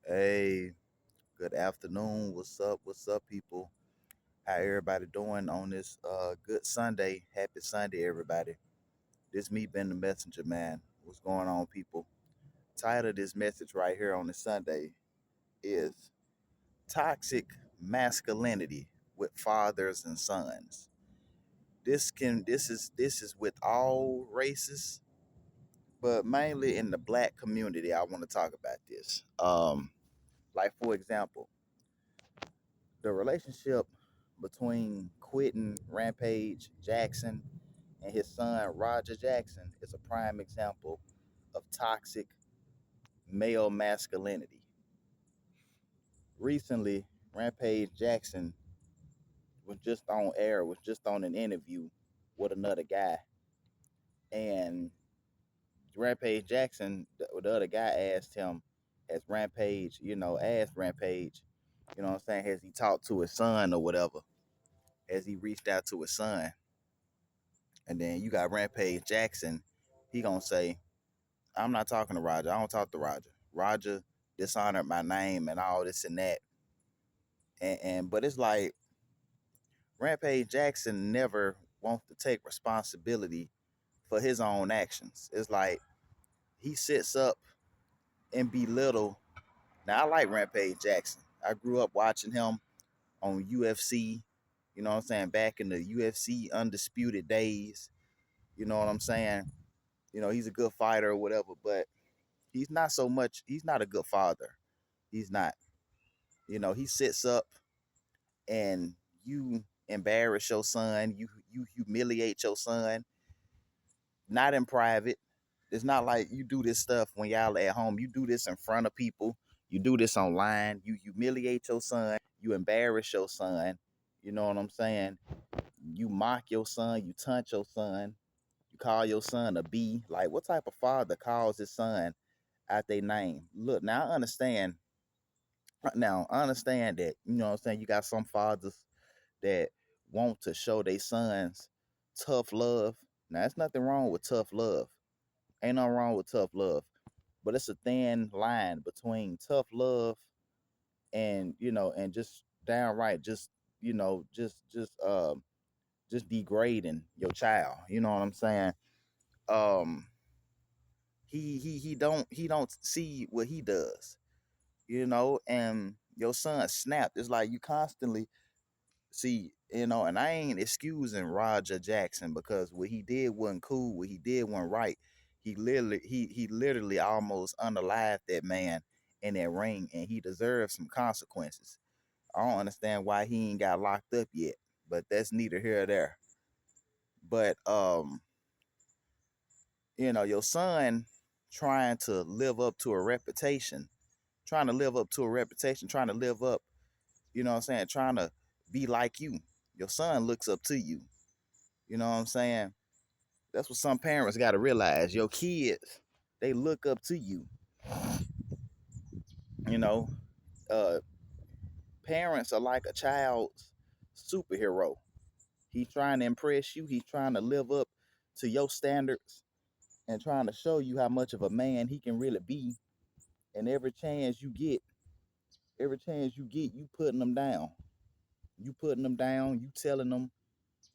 Hey, good afternoon. What's up? What's up, people? How everybody doing on this good Sunday? Happy Sunday, everybody. This me, Ben the Messenger, man. What's going on, people? Title of this message right here on the Sunday is Toxic Masculinity with Fathers and Sons. This is with all races, but mainly in the black community. I want to talk about this. Like for example, the relationship between Quentin Rampage Jackson and his son Roger Jackson is a prime example of toxic male masculinity. Recently, Rampage Jackson was just on air, was just on an interview with another guy, and Rampage Jackson, the other guy asked him, has Rampage, asked Rampage, what I'm saying, has he talked to his son or whatever? Has he reached out to his son? And then you got Rampage Jackson. He gonna say, "I'm not talking to Roger. I don't talk to Roger. Roger dishonored my name and all this and that." And but it's like Rampage Jackson never wants to take responsibility for his own actions. It's like he sits up and belittle. Now I like Rampage Jackson. I grew up watching him on UFC. You know what I'm saying? Back in the UFC undisputed days. You know what I'm saying? He's a good fighter or whatever, but he's not so much. He's not a good father. He's not. He sits up and you embarrass your son. You humiliate your son. Not in private. It's not like you do this stuff when y'all at home. You do this in front of people. You do this online. You humiliate your son. You embarrass your son. You know what I'm saying? You mock your son. You taunt your son. You call your son a B. Like, what type of father calls his son out their name? Look, now I understand that, what I'm saying, you got some fathers that want to show their sons tough love. Now there's nothing wrong with tough love. Ain't nothing wrong with tough love. But it's a thin line between tough love and, and just downright just degrading your child. You know what I'm saying? Um he don't see what he does, and your son snapped. It's like you constantly see, and I ain't excusing Roger Jackson because what he did wasn't cool, what he did wasn't right. He literally almost unalived that man in that ring, and he deserves some consequences. I don't understand why he ain't got locked up yet, but that's neither here or there. But your son trying to live up to a reputation, trying to live up to a reputation, trying to live up, what I'm saying, trying to be like you. Your son looks up to you. You know what I'm saying? That's what some parents got to realize. Your kids, they look up to you. You know, uh, Parents are like a child's superhero. He's trying to impress you. He's trying to live up to your standards and trying to show you how much of a man he can really be. And every chance you get, you putting them down. You putting them down. You telling them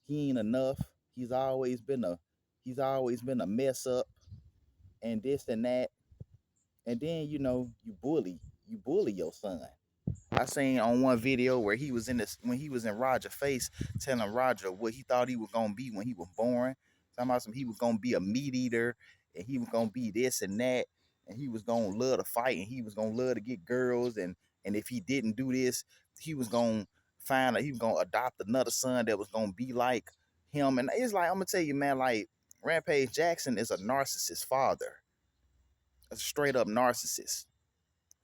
he ain't enough. He's always been a he's always been a mess up and this and that. And then you bully your son. I seen on one video where he was in this when he was in Roger's face, telling Roger what he thought he was gonna be when he was born. Talking about he was gonna be a meat eater, and he was gonna be this and that, and he was gonna love to fight, and he was gonna love to get girls, and if he didn't do this, he was gonna he was gonna adopt another son that was gonna be like him. And it's like, I'm gonna tell you, man, like Rampage Jackson is a narcissist father, a straight up narcissist,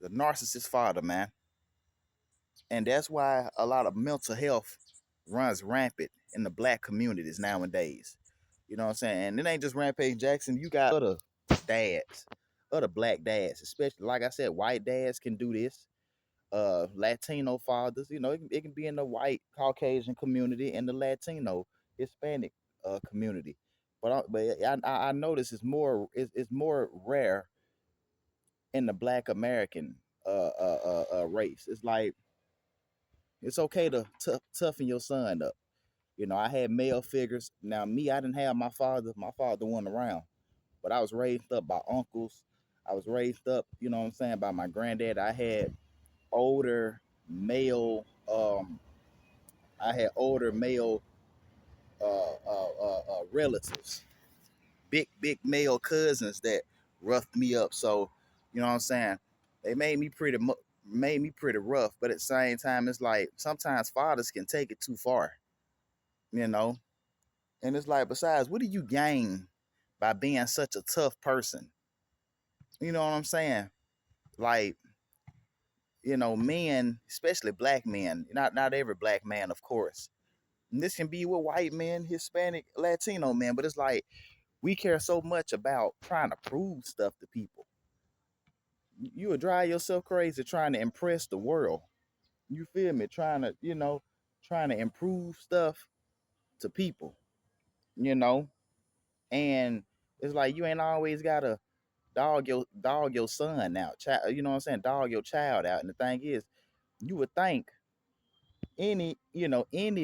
the narcissist father, man. And that's why a lot of mental health runs rampant in the black communities nowadays. You know what I'm saying? And it ain't just Rampage Jackson. You got other dads, other black dads, especially, like I said, white dads can do this. Latino fathers, it can be in the white Caucasian community and the Latino Hispanic community. But I notice it's more rare in the black American race. It's like it's okay to toughen your son up. I had male figures. Now me, I didn't have my father. My father wasn't around, but I was raised up by uncles. I was raised up, what I'm saying, by my granddad. Older male. I had older male relatives, big male cousins that roughed me up. So, you know what I'm saying? They made me pretty rough, but at the same time, it's like sometimes fathers can take it too far, you know. And it's like, besides, what do you gain by being such a tough person? You know what I'm saying? Like, men, especially black men, not every black man, of course. And this can be with white men, Hispanic, Latino men, but it's like we care so much about trying to prove stuff to people. You would drive yourself crazy trying to impress the world. You feel me? Trying to improve stuff to people, you know? And it's like you ain't always gotta dog your son out. Child, you know what I'm saying? Dog your child out. And the thing is, you would think any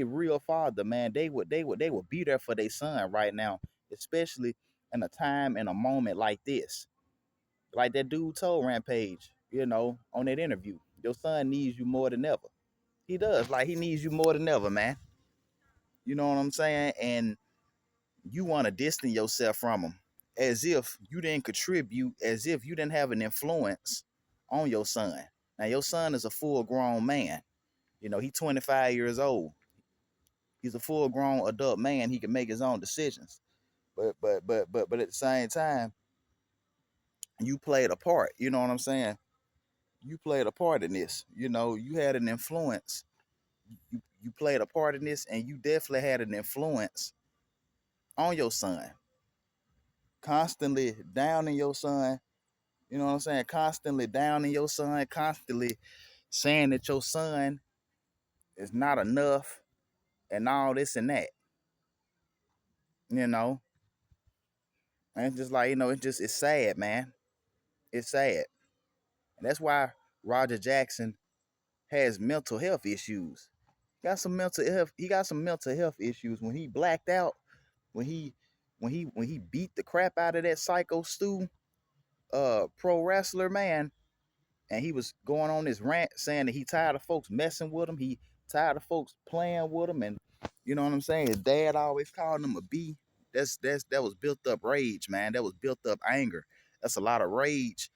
real father, man, they would be there for their son right now, especially in a time and a moment like this. Like that dude told Rampage, on that interview, your son needs you more than ever. He does. Like he needs you more than ever, man. You know what I'm saying? And you want to distance yourself from him as if you didn't contribute, as if you didn't have an influence on your son. Now your son is a full grown man. He's 25 years old. He's a full grown adult man. He can make his own decisions. But at the same time, you played a part. You know what I'm saying? You played a part in this. You had an influence. You played a part in this, and you definitely had an influence on your son. Constantly downing your son. You know what I'm saying? Constantly downing your son. Constantly saying that your son is not enough, and all this and that. You know, and it's just like it's sad, man. It's sad, and that's why Roger Jackson has mental health issues. He got some mental health issues when he blacked out, when he beat the crap out of that Psycho Stu pro wrestler, man, and he was going on this rant saying that he tired of folks messing with him, he tired of folks playing with him, and you know what I'm saying, his dad always calling him a B. That was built up rage, man. That was built up anger. That's a lot of rage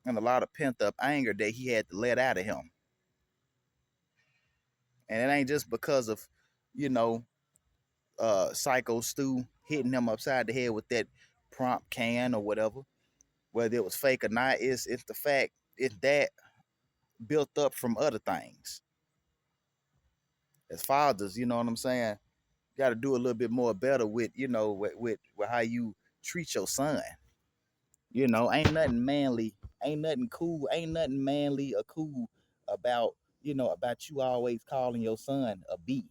and a lot of pent up anger that he had to let out of him. And it ain't just because of, you know, Psycho Stu hitting him upside the head with that prompt can or whatever, whether it was fake or not. It's the fact it's that built up from other things. As fathers, you know what I'm saying? You got to do a little bit more better with, with how you treat your son. Ain't nothing manly, ain't nothing cool, ain't nothing manly or cool about, about you always calling your son a B,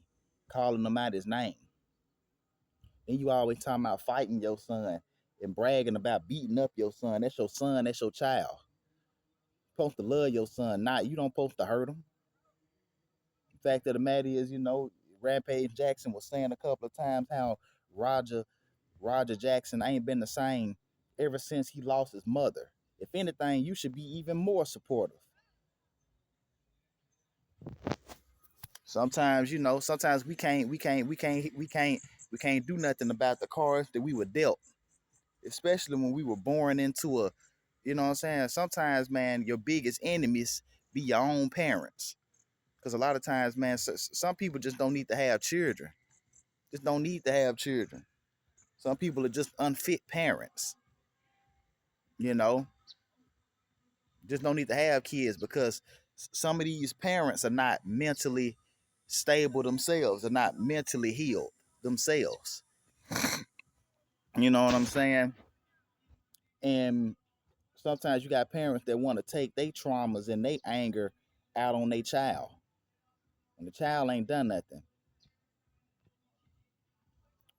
calling him out his name. And you always talking about fighting your son and bragging about beating up your son. That's your son, that's your child. You're supposed to love your son, not you don't supposed to hurt him. The fact of the matter is, Rampage Jackson was saying a couple of times how Roger Roger Jackson ain't been the same ever since he lost his mother. If anything, you should be even more supportive. Sometimes, sometimes we can't do nothing about the cards that we were dealt, especially when we were born into a, you know what I'm saying? Sometimes, man, your biggest enemies be your own parents. Because a lot of times, man, some people just don't need to have children. Just don't need to have children. Some people are just unfit parents, you know? Just don't need to have kids because some of these parents are not mentally stable themselves. They're not mentally healed themselves. You know what I'm saying? And sometimes you got parents that want to take their traumas and their anger out on their child. And the child ain't done nothing.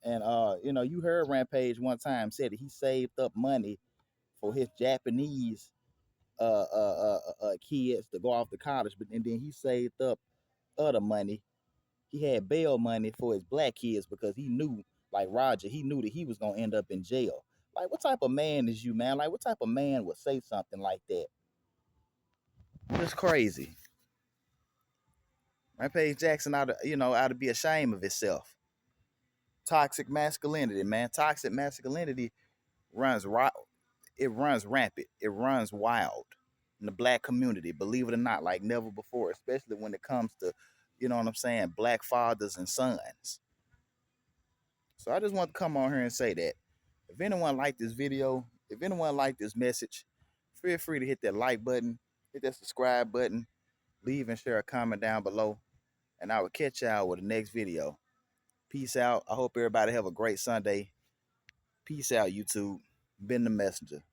And you heard Rampage one time said that he saved up money for his Japanese kids to go off to college, but and then he saved up other money. He had bail money for his black kids because he knew, like Roger, he knew that he was gonna end up in jail. Like, what type of man is you, man? Like, what type of man would say something like that? It's crazy. Rampage Jackson ought to be ashamed of himself. Toxic masculinity, man. Toxic masculinity runs right. It runs rampant. It runs wild in the black community. Believe it or not, like never before. Especially when it comes to, you know what I'm saying, black fathers and sons. So I just want to come on here and say that if anyone liked this video, if anyone liked this message, feel free to hit that like button, hit that subscribe button, leave and share a comment down below, and I will catch y'all with the next video. Peace out. I hope everybody have a great Sunday. Peace out, YouTube. Been the messenger.